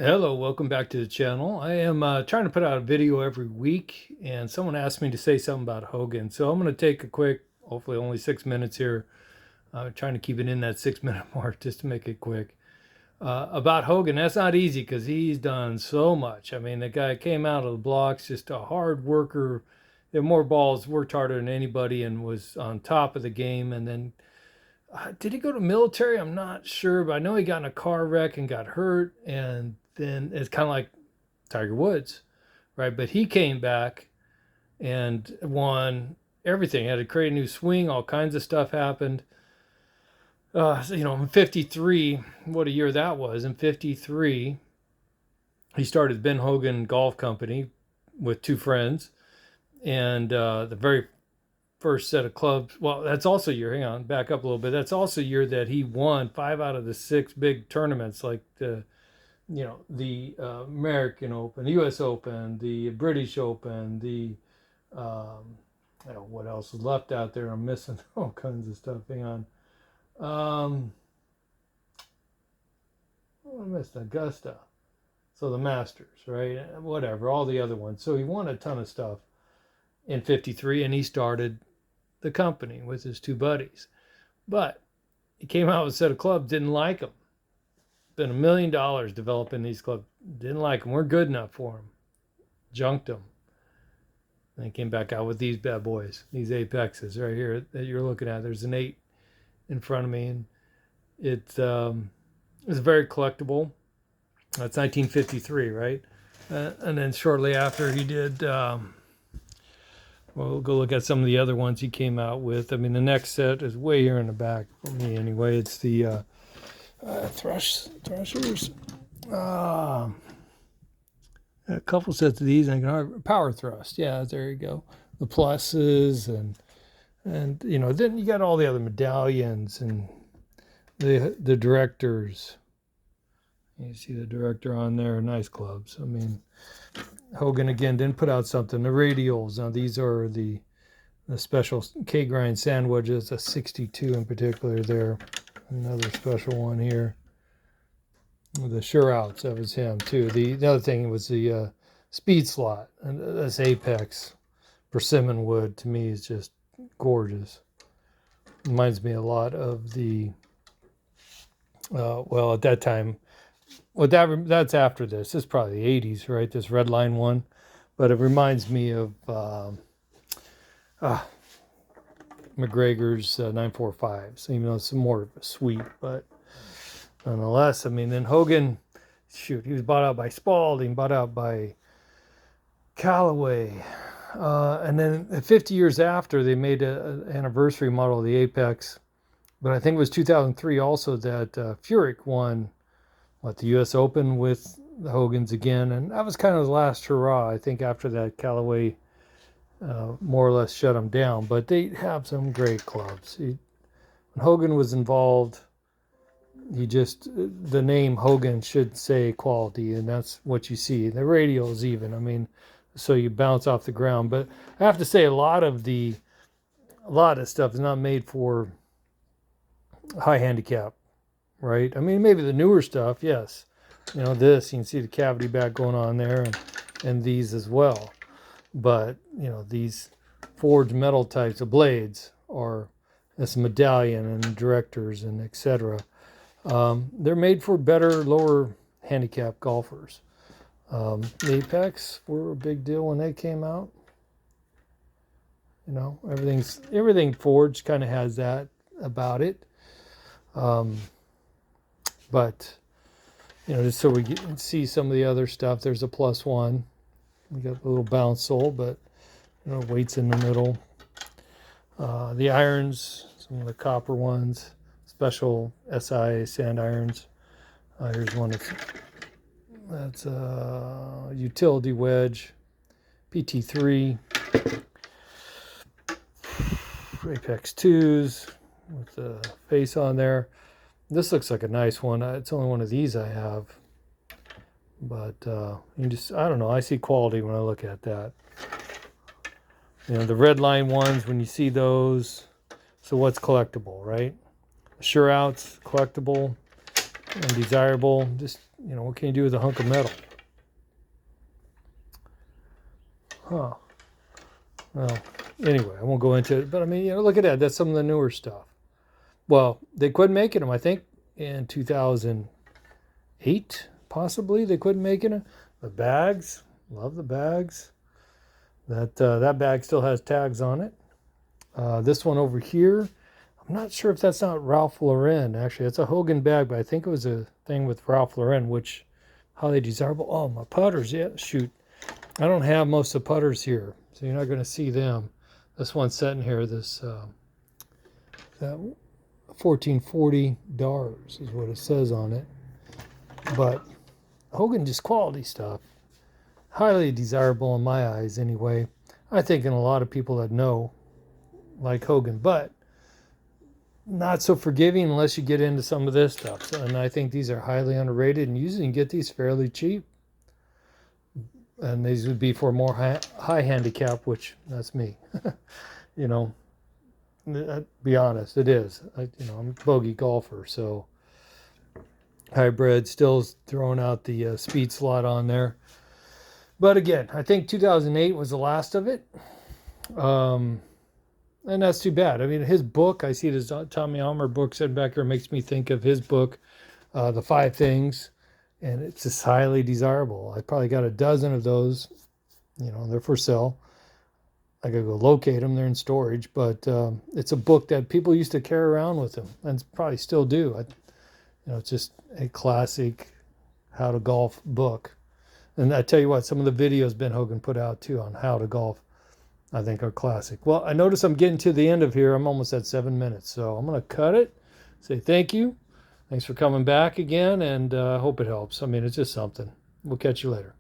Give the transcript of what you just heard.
Hello, welcome back to the channel. I am trying to put out a video every week, and someone asked me to say something about Hogan. So I'm going to take a quick, hopefully only 6 minutes here. Trying to keep it in that 6 minute mark just to make it quick. About Hogan, that's not easy because he's done so much. I mean, the guy came out of the blocks, just a hard worker, had more balls, worked harder than anybody, and was on top of the game. And then did he go to military? I'm not sure, but I know he got in a car wreck and got hurt. And then it's kind of like Tiger Woods, right? But he came back and won everything. Had to create a new swing. All kinds of stuff happened. In 53, what a year that was. In 53, he started Ben Hogan Golf Company with two friends. And the very first set of clubs. Well, that's also year. Hang on, back up a little bit. That's also year that he won 5 out of the 6 big tournaments, like the American Open, the U.S. Open, the British Open, the what else is left out there? I'm missing all kinds of stuff. Hang on. I missed Augusta. So the Masters, right? Whatever, all the other ones. So he won a ton of stuff in 53, and he started the company with his two buddies. But he came out with a set of clubs, didn't like them. Spent $1 million developing these clubs, didn't like them, weren't good enough for him, junked them. And he came back out with these bad boys, these Apexes right here that you're looking at. There's an 8 in front of me, and it's very collectible. That's 1953, right? And then shortly after he did. We'll go look at some of the other ones he came out with. I mean, the next set is way here in the back for me anyway. It's the Threshers. A couple sets of these. And Power Thrust. Yeah, there you go. The pluses and then you got all the other medallions and the directors. You see the director on there. Nice clubs. I mean, Hogan again didn't put out something. The radials. Now these are the special K grind sandwiches. A 62 in particular there. Another special one here. The sure outs. That was him too. The other thing was the speed slot. And this Apex persimmon wood to me is just gorgeous. Reminds me a lot of the. Well, at that time. Well, that's after this. This is probably the 80s, right? This red line one. But it reminds me of McGregor's 945. So even though it's more sweet, but nonetheless, I mean, then Hogan, he was bought out by Spalding, bought out by Callaway. And then 50 years after, they made an anniversary model of the Apex. But I think it was 2003 also that Furyk won the U.S. Open with the Hogans again, and that was kind of the last hurrah. I think after that, Callaway more or less shut them down. But they have some great clubs. When Hogan was involved, the name Hogan should say quality, and that's what you see. The radials even. I mean, so you bounce off the ground. But I have to say, a lot of stuff is not made for high handicap. Right? I mean, maybe the newer stuff, yes. This, you can see the cavity back going on there and these as well. But, these forged metal types of blades are this medallion and directors and etc. They're made for better, lower handicap golfers. The Apex were a big deal when they came out. Everything forged kind of has that about it. But, just so we see some of the other stuff, there's a +1. We got a little bounce sole, but, weights in the middle. The irons, some of the copper ones, special SI sand irons. Here's one that's a utility wedge, PT3, Apex 2s with the face on there. This looks like a nice one. It's only one of these I have. But I don't know. I see quality when I look at that. The red line ones, when you see those. So what's collectible, right? Sure outs, collectible. and desirable. Just, what can you do with a hunk of metal? Huh. Well, anyway, I won't go into it, but I mean, look at that. That's some of the newer stuff. Well, they quit making them, I think, in 2008, possibly. They quit making them. The bags, love the bags. That bag still has tags on it. This one over here, I'm not sure if that's not Ralph Lauren. Actually, it's a Hogan bag, but I think it was a thing with Ralph Lauren, which highly desirable. Oh, my putters, yeah, shoot. I don't have most of the putters here, so you're not going to see them. This one's sitting here, that 1440 dollars is what it says on it. But Hogan, just quality stuff. Highly desirable in my eyes anyway. I think in a lot of people that know like Hogan, but not so forgiving unless you get into some of this stuff. And I think these are highly underrated, and usually you can get these fairly cheap. And these would be for more high handicap, which that's me. Be honest, it is. I'm a bogey golfer, so hybrid, still throwing out the speed slot on there. But again, I think 2008 was the last of it. And that's too bad. I mean, his book, I see this Tommy Almer book sitting back here, makes me think of his book, The 5 Things. And it's just highly desirable. I probably got a dozen of those. They're for sale. I gotta go locate them. They're in storage. But it's a book that people used to carry around with them, and probably still do. It's just a classic how to golf book. And I tell you what, some of the videos Ben Hogan put out too on how to golf, I think are classic. Well, I notice I'm getting to the end of here. I'm almost at 7 minutes, so I'm gonna cut it. Say thank you. Thanks for coming back again, and I hope it helps. I mean, it's just something. We'll catch you later.